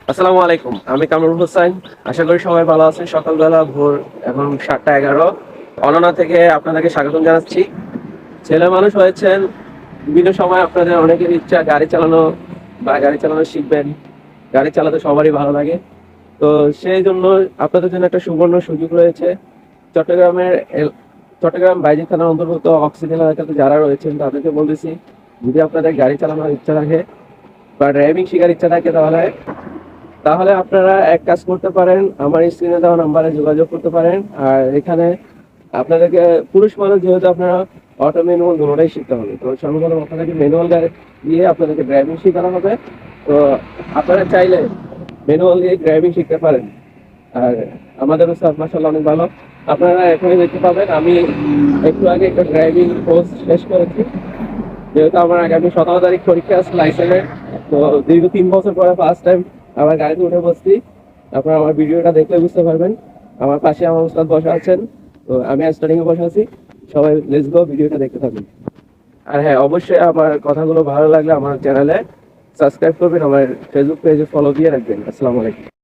আসসালামু আলাইকুম, আমি কামরুল হোসেন। আশা করি সবাই ভালো আছেন। সকালবেলা ভোর এখন 7:11। অননা থেকে আপনাদেরকে স্বাগতম জানাচ্ছি। ছেলে মানুষ হয়েছেন, বিভিন্ন সময় আপনাদের অনেকের ইচ্ছা গাড়ি চালানো বা গাড়ি চালানো শিখবেন। গাড়ি চালাতে সবারই ভালো লাগে। তো সেই জন্য আপনাদের জন্য একটা সুবর্ণ সুযোগ রয়েছে। চট্টগ্রামের চট্টগ্রাম বাইজিৎ থানার অন্তর্গত অক্সিজেন এলাকাতে যারা রয়েছেন তাদেরকে বলতেছি, যদি আপনাদের গাড়ি চালানোর ইচ্ছা থাকে বা ড্রাইভিং শেখার ইচ্ছা থাকে তাহলে তাহলে আপনারা এক কাজ করতে পারেন, আমার স্ক্রিনে দেওয়া নাম্বারে যোগাযোগ করতে পারেন। আর এখানে আপনাদেরকে পুরুষ মানুষ যেহেতু আপনারা অটো ম্যানুয়াল দুটোটাই শিখতে হবে, তো সর্বপ্রথম আপনাদেরকে ম্যানুয়াল গাড়ি দিয়ে আপনাদেরকে ড্রাইভিং শেখানো হবে। তো আপনারা চাইলে ম্যানুয়াল দিয়ে ড্রাইভিং শিখতে পারেন। আর আমাদের উস্তাদ মাশাআল্লাহ অনেক ভালো, আপনারা এখনই দেখতে পাবেন। আমি একটু আগে একটা ড্রাইভিং কোর্স শেষ করেছি, যেহেতু আমার আগামী 17 তারিখ পরীক্ষা আছে লাইসেন্সের। তো দীর্ঘ 3 বছর পরে ফার্স্ট টাইম আমার গাড়িতে উঠে বসছি। আপনারা আমার ভিডিওটা দেখলে বুঝতে পারবেন। আমার পাশে আমার উস্তাদ বসা আছেন, তো আমি স্টার্টিং এ বসা আছি। সবাই লেটস গো, ভিডিওটা দেখতে থাকুন। আর হ্যাঁ, অবশ্যই আমার কথাগুলো ভালো লাগলে আমার চ্যানেলে সাবস্ক্রাইব করবেন, আমার ফেসবুক পেজে ফলো দিয়ে রাখবেন। আসসালামু আলাইকুম।